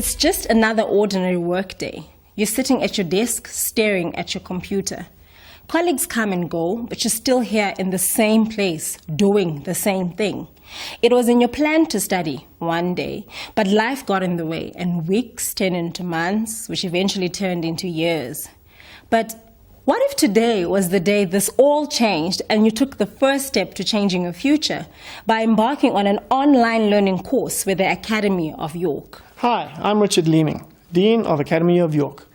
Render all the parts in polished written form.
It's just another ordinary workday. You're sitting at your desk, staring at your computer. Colleagues come and go, but you're still here in the same place, doing the same thing. It was in your plan to study one day, but life got in the way, and weeks turned into months, which eventually turned into years. But what if today was the day this all changed and you took the first step to changing your future by embarking on an online learning course with the Academy of York? Hi, I'm Richard Leeming, Dean of Academy of York.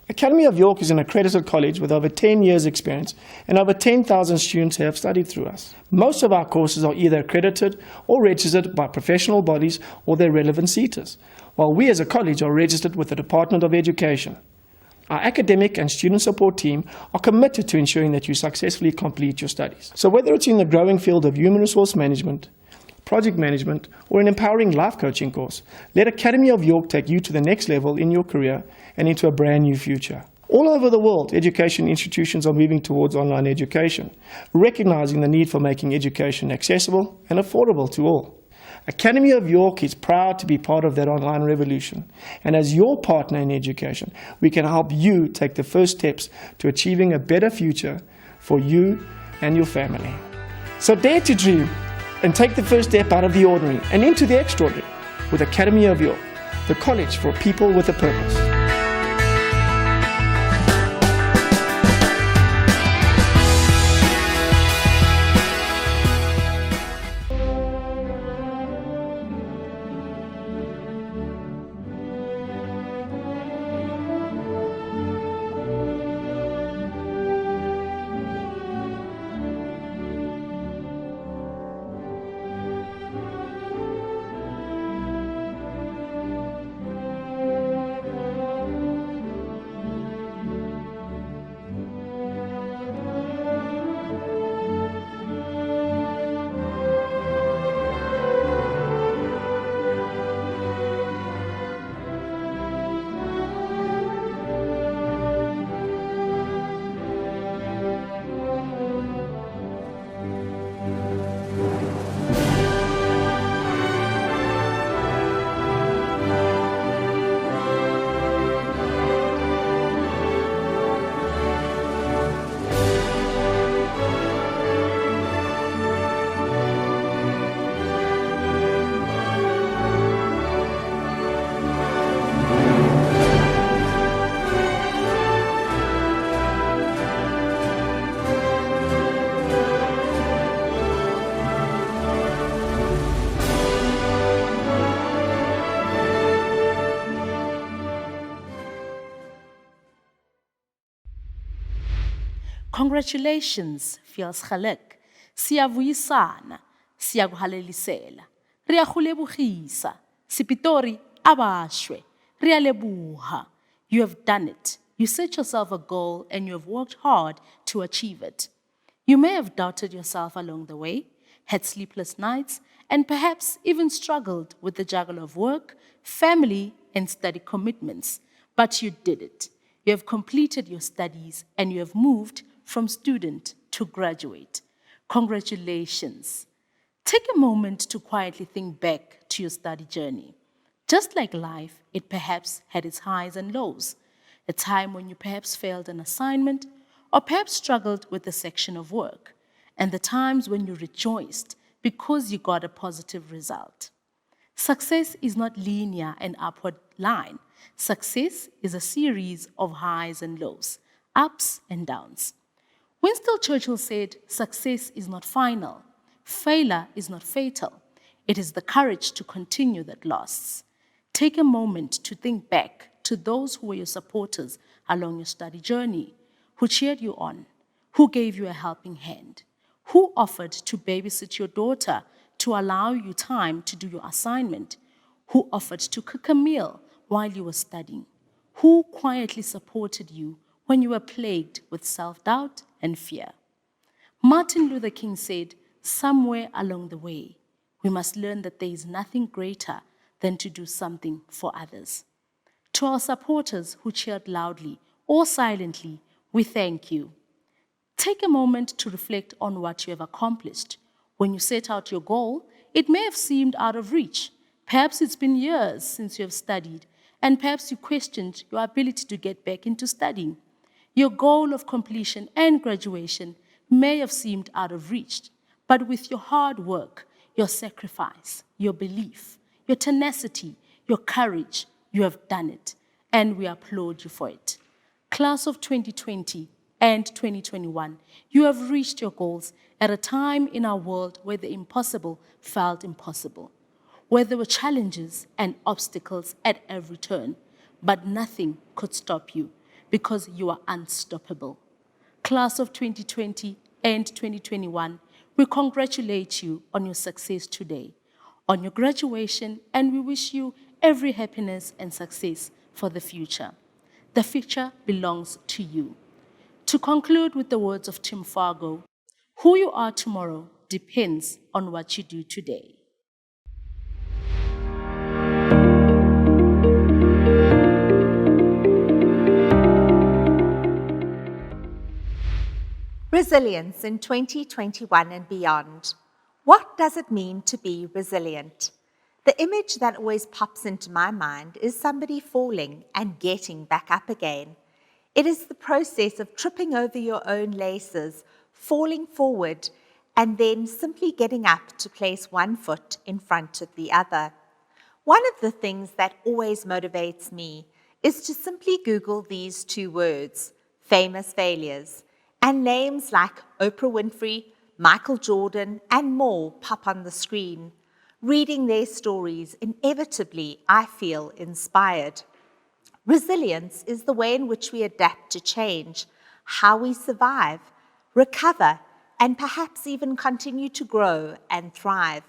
Academy of York is an accredited college with over 10 years' experience, and over 10,000 students have studied through us. Most of our courses are either accredited or registered by professional bodies or their relevant CETAs, while we as a college are registered with the Department of Education. Our academic and student support team are committed to ensuring that you successfully complete your studies. So whether it's in the growing field of human resource management, project management, or an empowering life coaching course, let Academy of York take you to the next level in your career and into a brand new future. All over the world, education institutions are moving towards online education, recognizing the need for making education accessible and affordable to all. Academy of York is proud to be part of that online revolution, and as your partner in education, we can help you take the first steps to achieving a better future for you and your family. So dare to dream and take the first step out of the ordinary and into the extraordinary with Academy of York, the college for people with a purpose. Congratulations, feels geluk. Siyavuyisana, siyakuhalelisela. Riyakulebuchisa, sipitori abashwe. Riyalebuha. You have done it. You set yourself a goal and you have worked hard to achieve it. You may have doubted yourself along the way, had sleepless nights, and perhaps even struggled with the juggle of work, family, and study commitments. But you did it. You have completed your studies and you have moved from student to graduate. Congratulations. Take a moment to quietly think back to your study journey. Just like life, it perhaps had its highs and lows. A time when you perhaps failed an assignment or perhaps struggled with a section of work, and the times when you rejoiced because you got a positive result. Success is not linear and upward line. Success is a series of highs and lows, ups and downs. Winston Churchill said, success is not final. Failure is not fatal. It is the courage to continue that lasts. Take a moment to think back to those who were your supporters along your study journey, who cheered you on, who gave you a helping hand, who offered to babysit your daughter to allow you time to do your assignment, who offered to cook a meal while you were studying, who quietly supported you when you were plagued with self-doubt and fear. Martin Luther King said, somewhere along the way, we must learn that there is nothing greater than to do something for others. To our supporters who cheered loudly or silently, we thank you. Take a moment to reflect on what you have accomplished. When you set out your goal, it may have seemed out of reach. Perhaps it's been years since you have studied, and perhaps you questioned your ability to get back into studying. Your goal of completion and graduation may have seemed out of reach, but with your hard work, your sacrifice, your belief, your tenacity, your courage, you have done it, and we applaud you for it. Class of 2020 and 2021, you have reached your goals at a time in our world where the impossible felt impossible, where there were challenges and obstacles at every turn, but nothing could stop you because you are unstoppable. Class of 2020 and 2021, we congratulate you on your success today, on your graduation, and we wish you every happiness and success for the future. The future belongs to you. To conclude with the words of Tim Fargo, who you are tomorrow depends on what you do today. Resilience in 2021 and beyond. What does it mean to be resilient? The image that always pops into my mind is somebody falling and getting back up again. It is the process of tripping over your own laces, falling forward, and then simply getting up to place one foot in front of the other. One of the things that always motivates me is to simply Google these two words, famous failures, and names like Oprah Winfrey, Michael Jordan, and more pop on the screen. Reading their stories, inevitably, I feel inspired. Resilience is the way in which we adapt to change, how we survive, recover, and perhaps even continue to grow and thrive.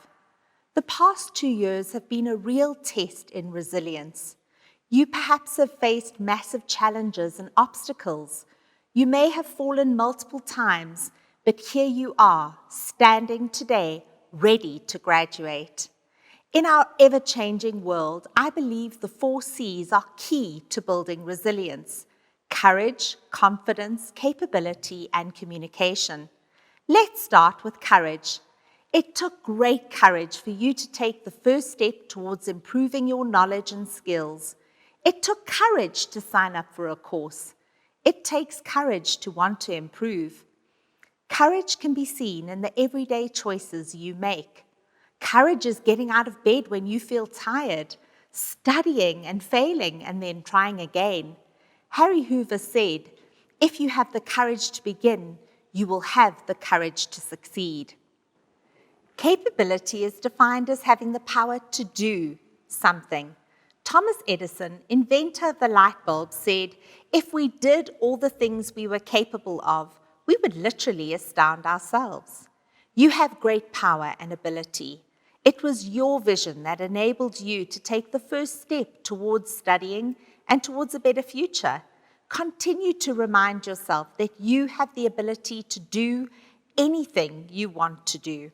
The past 2 years have been a real test in resilience. You perhaps have faced massive challenges and obstacles. You may have fallen multiple times, but here you are, standing today, ready to graduate. In our ever-changing world, I believe the 4 C's are key to building resilience: courage, confidence, capability, and communication. Let's start with courage. It took great courage for you to take the first step towards improving your knowledge and skills. It took courage to sign up for a course. It takes courage to want to improve. Courage can be seen in the everyday choices you make. Courage is getting out of bed when you feel tired, studying and failing and then trying again. Harry Hoover said, "If you have the courage to begin, you will have the courage to succeed." Capability is defined as having the power to do something. Thomas Edison, inventor of the light bulb, said, "If we did all the things we were capable of, we would literally astound ourselves." You have great power and ability. It was your vision that enabled you to take the first step towards studying and towards a better future. Continue to remind yourself that you have the ability to do anything you want to do.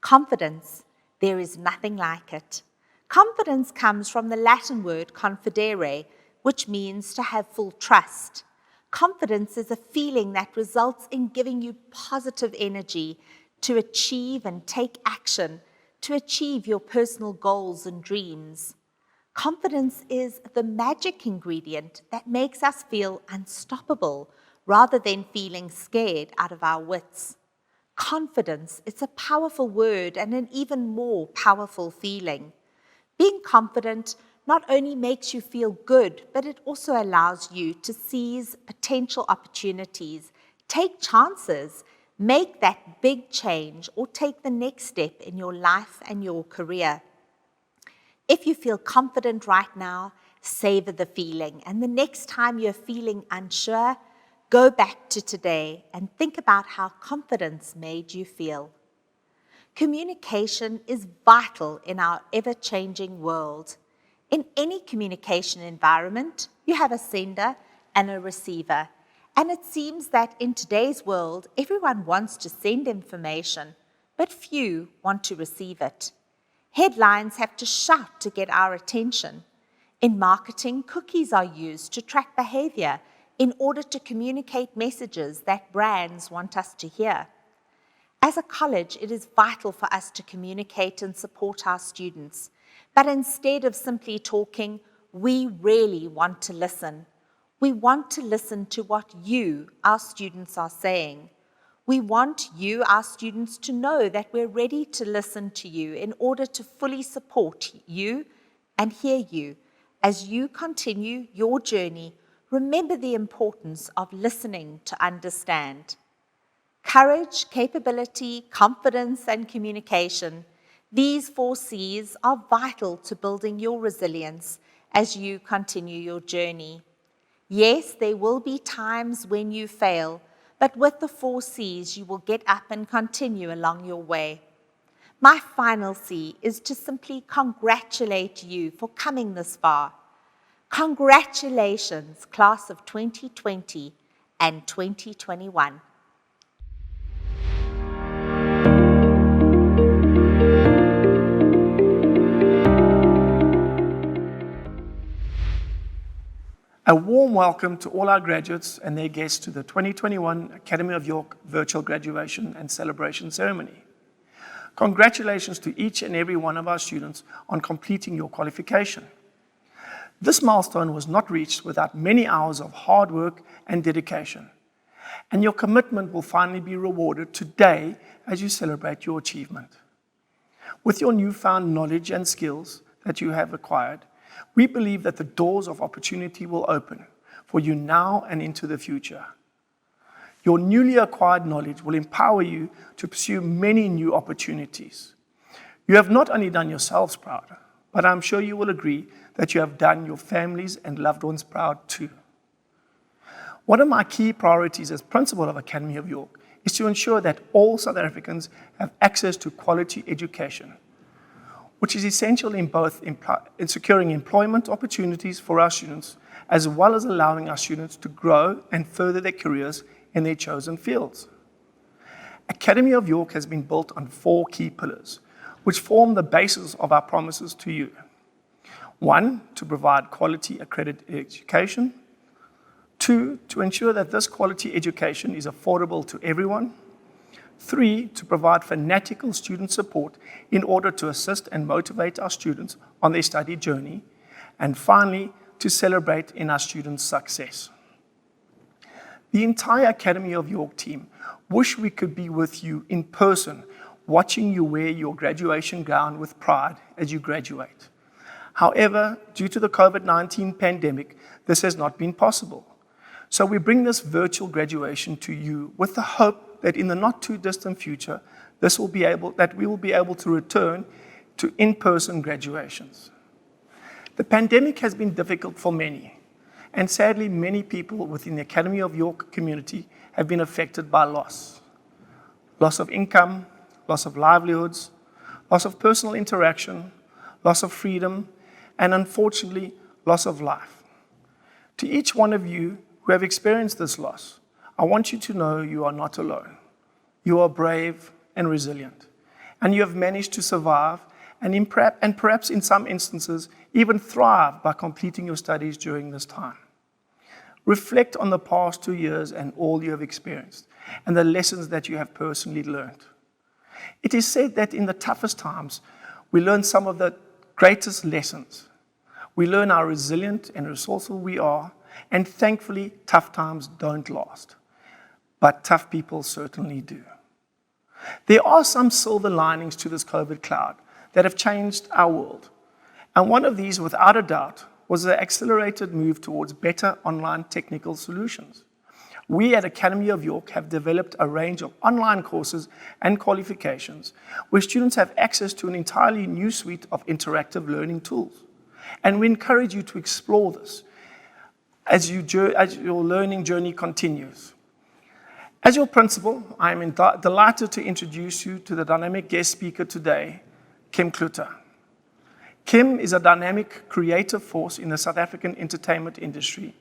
Confidence, there is nothing like it. Confidence comes from the Latin word confidere, which means to have full trust. Confidence is a feeling that results in giving you positive energy to achieve and take action, to achieve your personal goals and dreams. Confidence is the magic ingredient that makes us feel unstoppable rather than feeling scared out of our wits. Confidence, it's a powerful word and an even more powerful feeling. Being confident not only makes you feel good, but it also allows you to seize potential opportunities, take chances, make that big change, or take the next step in your life and your career. If you feel confident right now, savor the feeling. And the next time you're feeling unsure, go back to today and think about how confidence made you feel. Communication is vital in our ever-changing world. In any communication environment, you have a sender and a receiver. And it seems that in today's world, everyone wants to send information, but few want to receive it. Headlines have to shout to get our attention. In marketing, cookies are used to track behavior in order to communicate messages that brands want us to hear. As a college, it is vital for us to communicate and support our students. But instead of simply talking, we really want to listen. We want to listen to what you, our students, are saying. We want you, our students, to know that we're ready to listen to you in order to fully support you and hear you. As you continue your journey, remember the importance of listening to understand. Courage, capability, confidence, and communication. These 4 C's are vital to building your resilience as you continue your journey. Yes, there will be times when you fail, but with the 4 C's, you will get up and continue along your way. My final C is to simply congratulate you for coming this far. Congratulations, class of 2020 and 2021. A warm welcome to all our graduates and their guests to the 2021 Academy of York Virtual Graduation and Celebration Ceremony. Congratulations to each and every one of our students on completing your qualification. This milestone was not reached without many hours of hard work and dedication, and your commitment will finally be rewarded today as you celebrate your achievement. With your newfound knowledge and skills that you have acquired, we believe that the doors of opportunity will open for you now and into the future. Your newly acquired knowledge will empower you to pursue many new opportunities. You have not only done yourselves proud, but I'm sure you will agree that you have done your families and loved ones proud too. One of my key priorities as principal of Academy of York is to ensure that all South Africans have access to quality education, which is essential in both in securing employment opportunities for our students, as well as allowing our students to grow and further their careers in their chosen fields. Academy of York has been built on 4 key pillars, which form the basis of our promises to you. 1, to provide quality accredited education. 2, to ensure that this quality education is affordable to everyone. 3, to provide fanatical student support in order to assist and motivate our students on their study journey. And finally, to celebrate in our students' success. The entire Academy of York team wish we could be with you in person, watching you wear your graduation gown with pride as you graduate. However, due to the COVID-19 pandemic, this has not been possible. So we bring this virtual graduation to you with the hope that in the not too distant future, we will be able to return to in-person graduations. The pandemic has been difficult for many, and sadly, many people within the Academy of York community have been affected by loss. Loss of income, loss of livelihoods, loss of personal interaction, loss of freedom, and unfortunately, loss of life. To each one of you who have experienced this loss, I want you to know you are not alone. You are brave and resilient, and you have managed to survive and perhaps in some instances even thrive by completing your studies during this time. Reflect on the past 2 years and all you have experienced and the lessons that you have personally learned. It is said that in the toughest times, we learn some of the greatest lessons. We learn how resilient and resourceful we are, and thankfully, tough times don't last. But tough people certainly do. There are some silver linings to this COVID cloud that have changed our world. And one of these, without a doubt, was the accelerated move towards better online technical solutions. We at Academy of York have developed a range of online courses and qualifications where students have access to an entirely new suite of interactive learning tools. And we encourage you to explore this as your learning journey continues. As your principal, I am delighted to introduce you to the dynamic guest speaker today, Kim Kluter. Kim is a dynamic, creative force in the South African entertainment industry.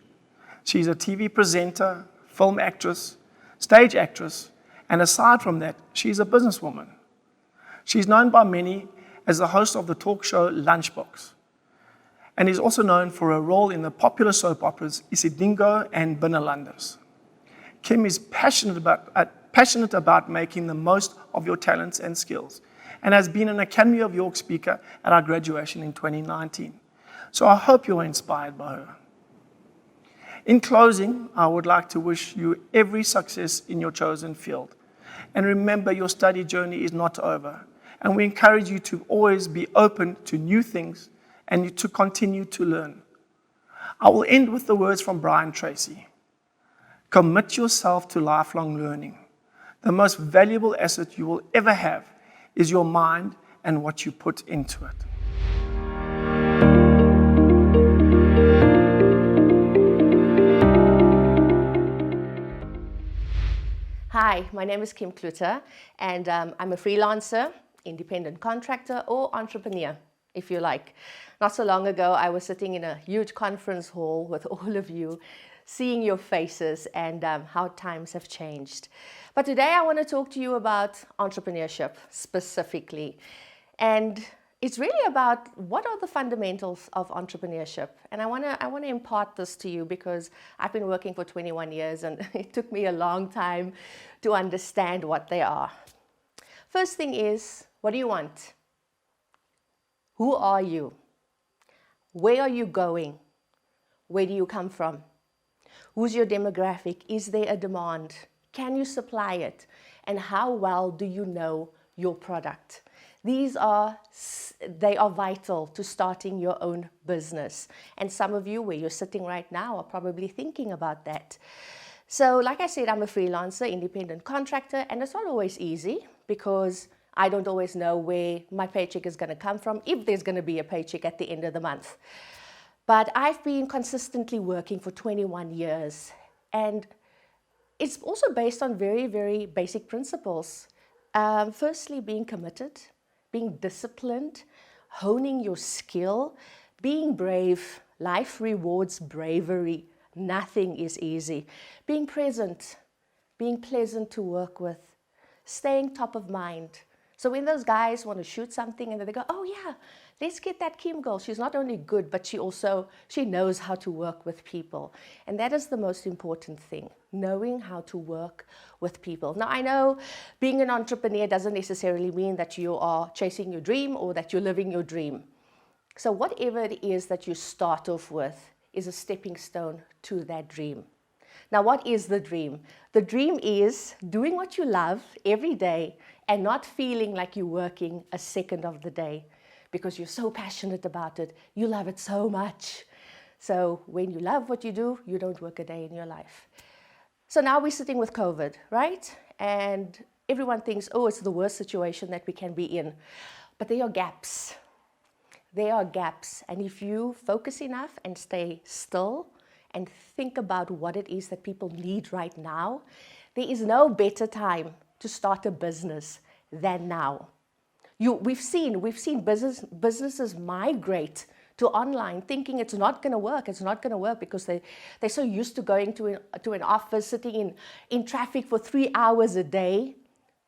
She's a TV presenter, film actress, stage actress, and aside from that, she's a businesswoman. She's known by many as the host of the talk show Lunchbox, and is also known for her role in the popular soap operas Isidingo and Binnenlanders. Kim is passionate about making the most of your talents and skills, and has been an Academy of York speaker at our graduation in 2019. So I hope you're inspired by her. In closing, I would like to wish you every success in your chosen field. And remember, your study journey is not over. And we encourage you to always be open to new things and to continue to learn. I will end with the words from Brian Tracy. Commit yourself to lifelong learning. The most valuable asset you will ever have is your mind and what you put into it. Hi, my name is Kim Kluter, and I'm a freelancer, independent contractor, or entrepreneur, if you like. Not so long ago, I was sitting in a huge conference hall with all of you, seeing your faces and how times have changed. But today I want to talk to you about entrepreneurship specifically. And it's really about what are the fundamentals of entrepreneurship. And I want to impart this to you because I've been working for 21 years and it took me a long time to understand what they are. First thing is, what do you want? Who are you? Where are you going? Where do you come from? Who's your demographic? Is there a demand? Can you supply it? And how well do you know your product? They are vital to starting your own business. And some of you, where you're sitting right now, are probably thinking about that. So like I said, I'm a freelancer, independent contractor, and it's not always easy because I don't always know where my paycheck is going to come from, if there's going to be a paycheck at the end of the month. But I've been consistently working for 21 years, and it's also based on very, very basic principles. Firstly, being committed, being disciplined, honing your skill, being brave. Life rewards bravery. Nothing is easy. Being present, being pleasant to work with, staying top of mind. So when those guys want to shoot something and they go, oh yeah, let's get that Kim girl. She's not only good, but she knows how to work with people. And that is the most important thing, knowing how to work with people. Now, I know being an entrepreneur doesn't necessarily mean that you are chasing your dream or that you're living your dream. So whatever it is that you start off with is a stepping stone to that dream. Now, what is the dream? The dream is doing what you love every day and not feeling like you're working a second of the day because you're so passionate about it. You love it so much. So when you love what you do, you don't work a day in your life. So now we're sitting with COVID, right? And everyone thinks, oh, it's the worst situation that we can be in. But there are gaps. There are gaps. And if you focus enough and stay still and think about what it is that people need right now, there is no better time to start a business than now. We've seen businesses migrate to online thinking it's not going to work. It's not going to work because they're so used to going to an office, sitting in traffic for 3 hours a day.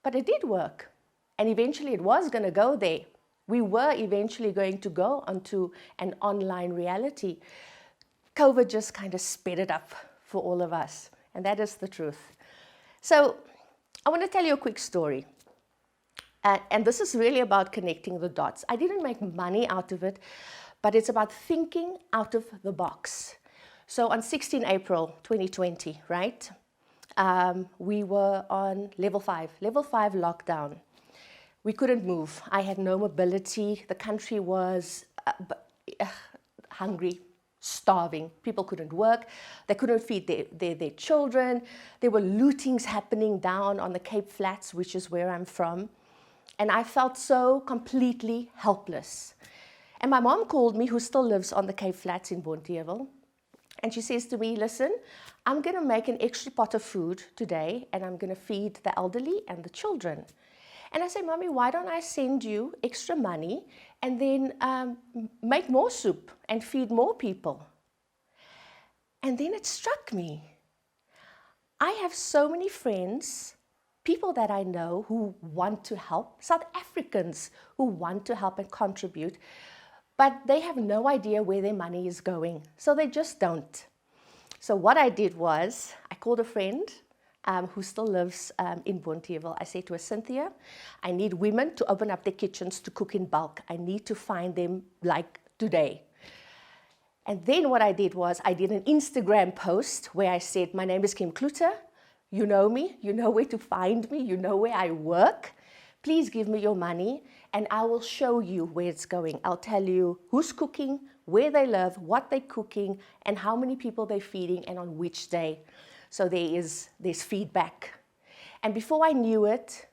But it did work. And eventually it was going to go there. We were eventually going to go onto an online reality. COVID just kind of sped it up for all of us. And that is the truth. So I want to tell you a quick story. And this is really about connecting the dots. I didn't make money out of it, but it's about thinking out of the box. So on 16 April 2020, right, we were on level 5 lockdown. We couldn't move. I had no mobility. The country was hungry, starving. People couldn't work. They couldn't feed their children. There were lootings happening down on the Cape Flats, which is where I'm from. And I felt so completely helpless. And my mom called me, who still lives on the Cape Flats in Bonteheuwel. And she says to me, listen, I'm going to make an extra pot of food today, and I'm going to feed the elderly and the children. And I say, Mommy, why don't I send you extra money and then make more soup and feed more people? And then it struck me. I have so many friends, people that I know who want to help, South Africans who want to help and contribute, but they have no idea where their money is going. So they just don't. So what I did was, I called a friend who still lives in Bonteheuwel. I said to her, Cynthia, I need women to open up their kitchens to cook in bulk. I need to find them like today. And then what I did was I did an Instagram post where I said, my name is Kim Kluter. You know me, you know where to find me, you know where I work. Please give me your money and I will show you where it's going. I'll tell you who's cooking, where they live, what they're cooking, and how many people they're feeding and on which day. So there's feedback. And before I knew it,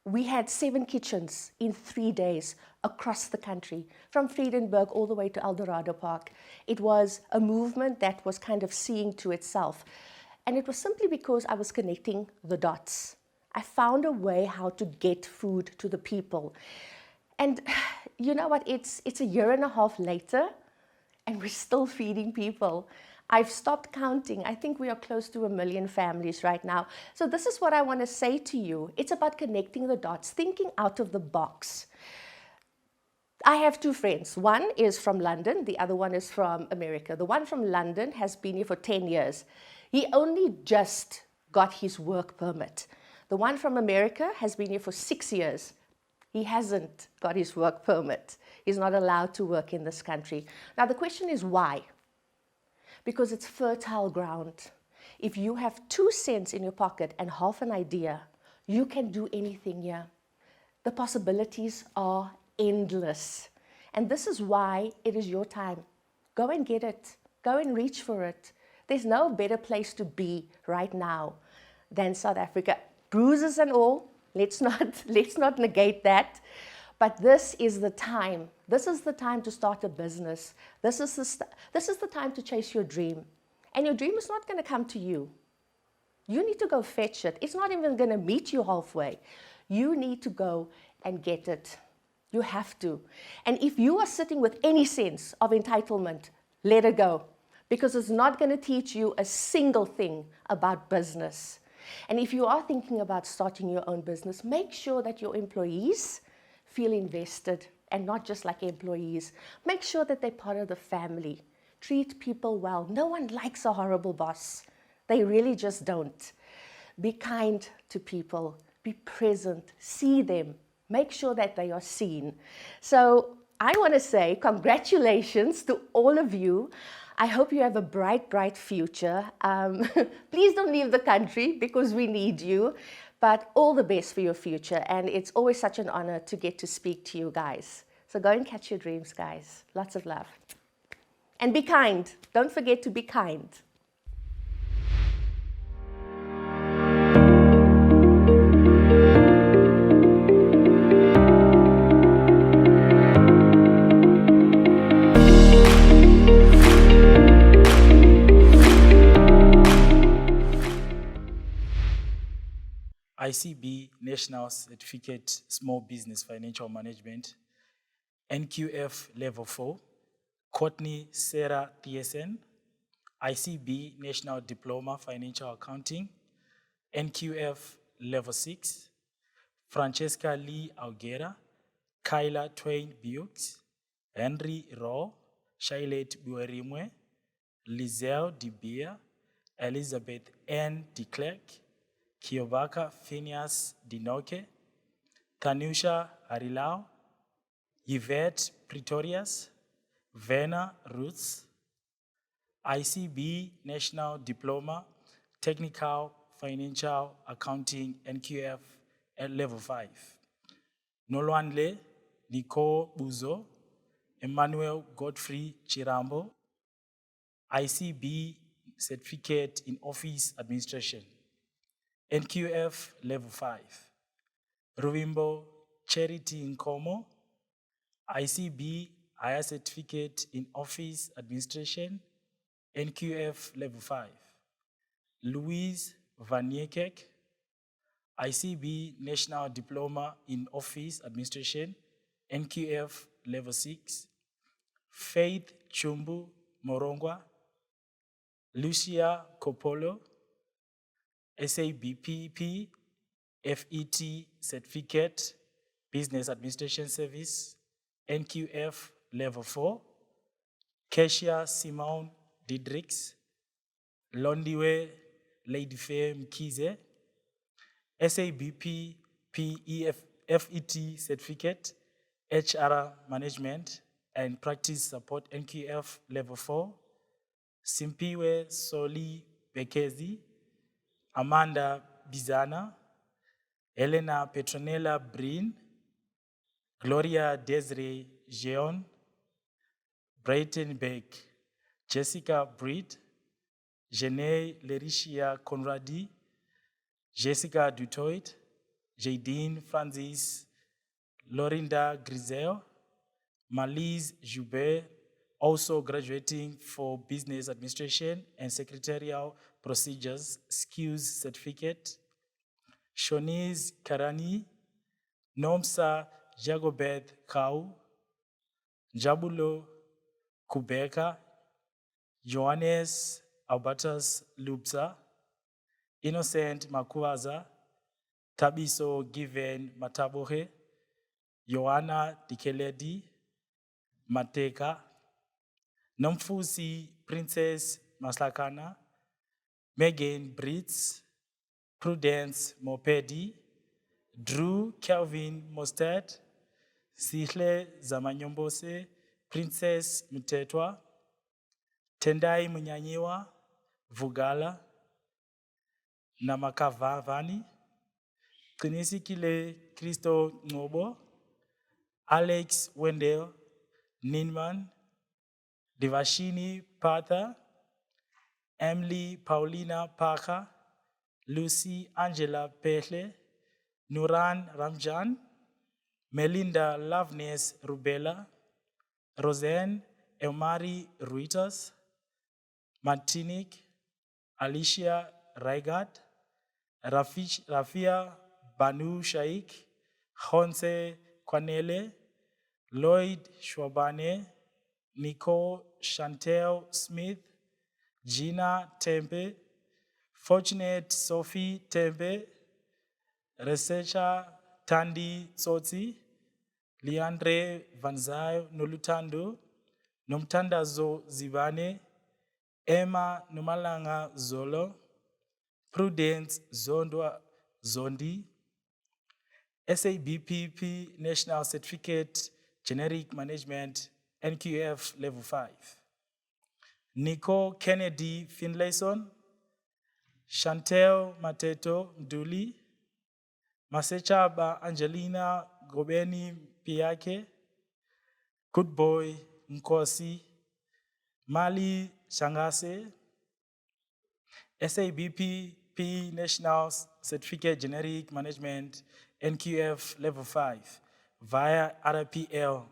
we had 7 kitchens in 3 days across the country, from Friedenberg all the way to Eldorado Park. It was a movement that was kind of seeing to itself. And it was simply because I was connecting the dots. I found a way how to get food to the people. And you know what, it's a year and a half later, and we're still feeding people. I've stopped counting. I think we are close to 1 million families right now. So this is what I want to say to you. It's about connecting the dots, thinking out of the box. I have 2 friends. One is from London, the other one is from America. The one from London has been here for 10 years. He only just got his work permit. The one from America has been here for 6 years. He hasn't got his work permit. He's not allowed to work in this country. Now the question is why? Because it's fertile ground. If you have 2 cents in your pocket and half an idea, you can do anything here. The possibilities are endless. And this is why it is your time. Go and get it. Go and reach for it. There's no better place to be right now than South Africa. Bruises and all, let's not negate that. But this is the time. This is the time to start a business. This is the time to chase your dream. And your dream is not going to come to you. You need to go fetch it. It's not even going to meet you halfway. You need to go and get it. You have to. And if you are sitting with any sense of entitlement, let it go. Because it's not going to teach you a single thing about business. And if you are thinking about starting your own business, make sure that your employees feel invested and not just like employees. Make sure that they're part of the family. Treat people well. No one likes a horrible boss. They really just don't. Be kind to people. Be present. See them. Make sure that they are seen. So I want to say congratulations to all of you. I hope you have a bright, bright future. Please don't leave the country because we need you. But all the best for your future. And it's always such an honor to get to speak to you guys. So go and catch your dreams, guys. Lots of love. And be kind. Don't forget to be kind. ICB National Certificate Small Business Financial Management, NQF Level 4, Courtney Sarah TSN, ICB National Diploma Financial Accounting, NQF Level 6, Francesca Lee Augera, Kyla Twain Bukes, Henry Raw, Shailet Buerimwe, Lizelle De Beer, Elizabeth N. De Klerk, Kiobaka Phineas Dinoke, Tanusha Harilao, Yvette Pretorius, Vena Ruths, ICB National Diploma, Technical Financial Accounting, NQF at Level 5. Nolwanle Nicole Buzo, Emmanuel Godfrey Chirambo, ICB Certificate in Office Administration, NQF Level 5. Ruvimbo Charity Nkomo, ICB Higher Certificate in Office Administration, NQF Level 5. Louise Vaniekek, ICB National Diploma in Office Administration, NQF Level 6. Faith Chumbu Morongwa, Lucia Copolo, SABPP FET Certificate, Business Administration Service, NQF Level 4. Kesia Simone Didrix, Londiwe Lady Faye Mkize, SABPP FET Certificate, HR Management, and Practice Support NQF Level 4, Simpiwe Soli Bekezi, Amanda Bizana, Helena Petronella Breen, Gloria Desiree Jeon, Brayton Beck, Jessica Breed, Jenée Lericia Conradi, Jessica Dutoit, Jadine Francis, Lorinda Grizel, Malise Joubert, also graduating for Business Administration and Secretarial Procedures Skills Certificate, Shoniz Karani, Nomsa Jagobeth Kau, Jabulo Kubeka, Johannes Albertus Lubza, Innocent Makuaza, Tabiso Given Matabohe, Joanna Dikeledi, Mateka, Nomfusi Princess Maslakana, Megan Brits, Prudence Mopedi, Drew Kelvin Mostert, Sihle Zamanyombose, Princess Mutetwa, Tendai Munyanyiwa, Vugala, Namakavavani, Kinisikile Christo Ngobo, Alex Wendell, Ninman, Devashini Partha, Emily Paulina Parker, Lucy Angela Pehle, Nuran Ramjan, Melinda Loveness Rubella, Roseanne Elmari Ruitas, Martinique, Alicia Raigad, Rafia Banu Shaikh, Honse Kwanele, Lloyd Shwabane, Nicole Chantel Smith, Gina Tempe, Fortunate Sophie Tempe, Researcher Tandi Tsotsi, Leandre Vanzayo Nolutando, Nomtandazo Zibane, Emma Numalanga Zolo, Prudence Zondwa Zondi, SABPP National Certificate Generic Management NQF Level 5, Nico Kennedy Finlayson, Chantel Mateto Mduli, Masechaba Angelina Gobeni Piake, Good Boy Nkosi, Mali Shangase, SABPP National Certificate Generic Management NQF Level 5 via RPL,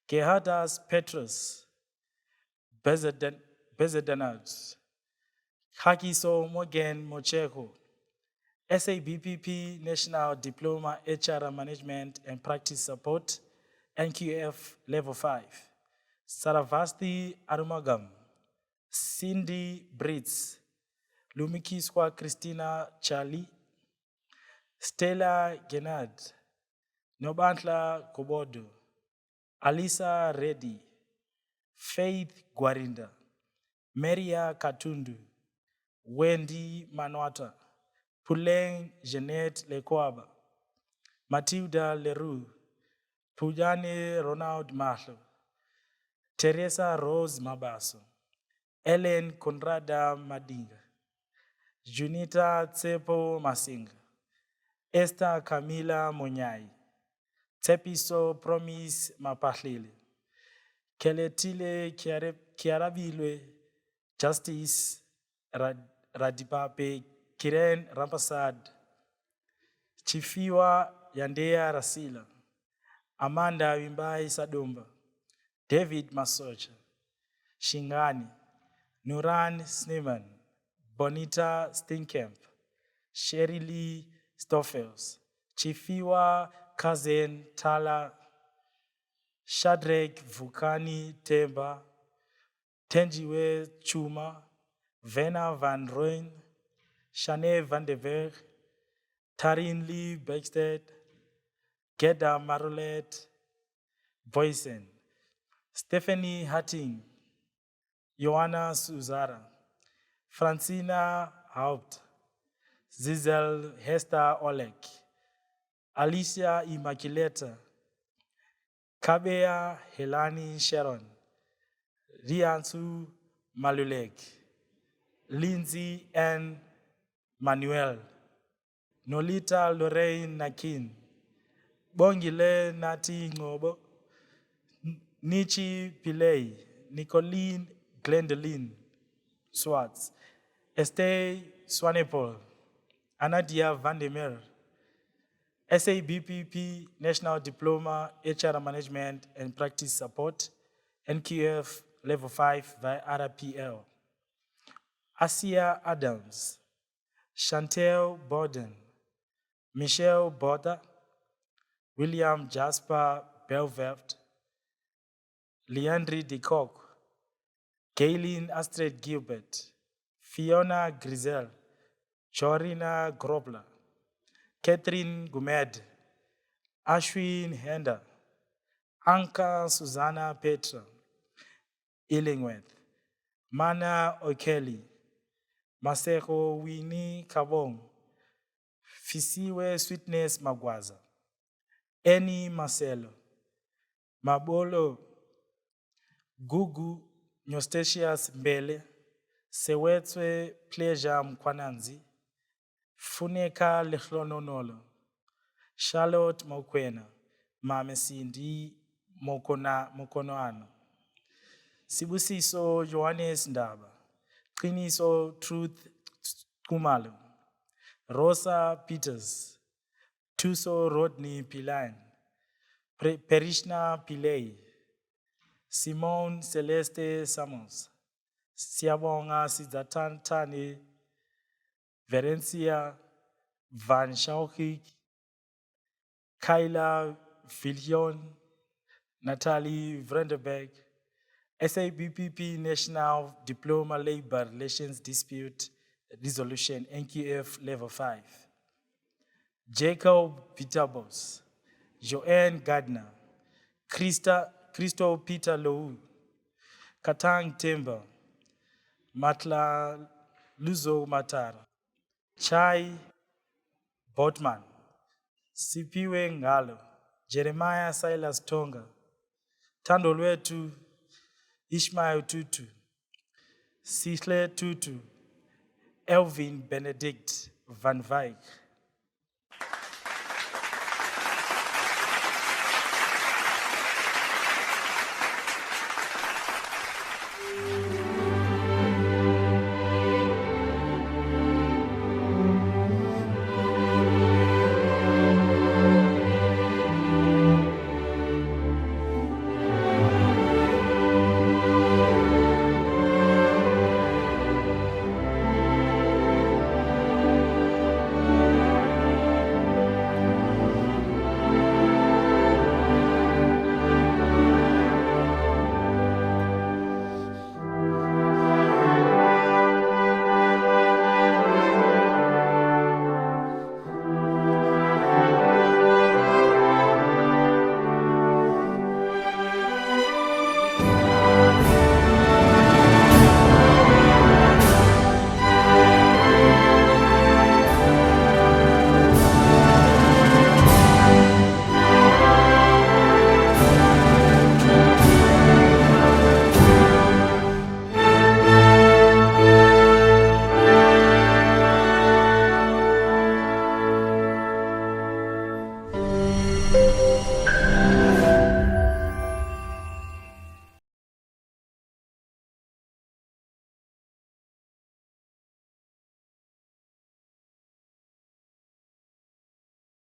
Gerhardas Petrus, Bezedanat, Hakiso Morgan Mocheko, SABPP National Diploma HR Management and Practice Support, NQF Level 5, Saravasti Arumagam, Cindy Brits, Lumikiswa Christina Charlie, Stella Genad, Nobantla Kobodo, Alisa Reddy, Faith Gwarinda, Maria Katundu, Wendy Manwata, Puleng Jeanette Lekwaba, Matilda Leroux, Pujane Ronald Mahlo, Teresa Rose Mabaso, Ellen Conrada Madinga, Junita Tsepo Masinga, Esther Camila Monyai, Tepiso Promise Mapahlile, Keletile Kiarabilwe, Justice Radipape Kiren Rampasad, Chifiwa Yandea Rasila, Amanda Wimbai Sadumba, David Masocha, Shingani, Nuran Sneeman, Bonita Steenkamp, Sherry Lee Stoffels, Chifiwa Kazen Tala, Shadrach Vukani Temba, Tenjiwe Chuma, Vena Van Rooyen, Shane Van de Berg, Tarin Lee Beckstead, Gedda Marolet, Boysen, Stephanie Hatting, Joanna Suzara, Francina Haupt, Zizel Hester Olek, Alicia Immaculata, Kabea Helani Sharon, Riansu Malulek, Lindsay N. Manuel, Nolita Lorraine Nakin, Bongile Nati Ngobo, Nichi Pillay, Nicoline Glendeline Swartz, Estee Swanepoel, Anadia Vandermeer, SABPP National Diploma HR Management and Practice Support, NQF Level 5 via RPL. Asia Adams, Chantel Borden, Michelle Boda, William Jasper Belvert, Leandri de Kock, Gayleen Astrid Gilbert, Fiona Grizel, Jorina Grobler, Catherine Gumed, Ashwin Hender, Anka Susanna Petra, Illingworth, Mana O'Kelly, Maseko Winnie Kabong, Fisiwe Sweetness Magwaza, Annie Marcelo, Mabolo Gugu Nostatius Mbele, Sewetswe Pleasure Mkwananzi, Funeka Lehlononolo, Charlotte Mokwena, Mame Cindy Mokonoano, Sibusiso Johannes Ndaba, Qiniso Truth Kumalo, Rosa Peters, Tuso Rodney Pilain, Perishna Pillay, Simone Celeste Samos, Siabonga Sizatantani, Verencia Van Schaukik, Kyla Villion, Natalie Vrenderberg, SABPP National Diploma Labor Relations Dispute Resolution, NQF Level 5. Jacob Peterbos, Joanne Gardner, Christo Peter Lou, Katang Timber, Matla Luzo Matara, Chai Botman, Sipiwe Ngalo, Jeremiah Silas Tonga, Tandolwetu, Ishmael Tutu, Sisle Tutu, Elvin Benedict Van Wyk,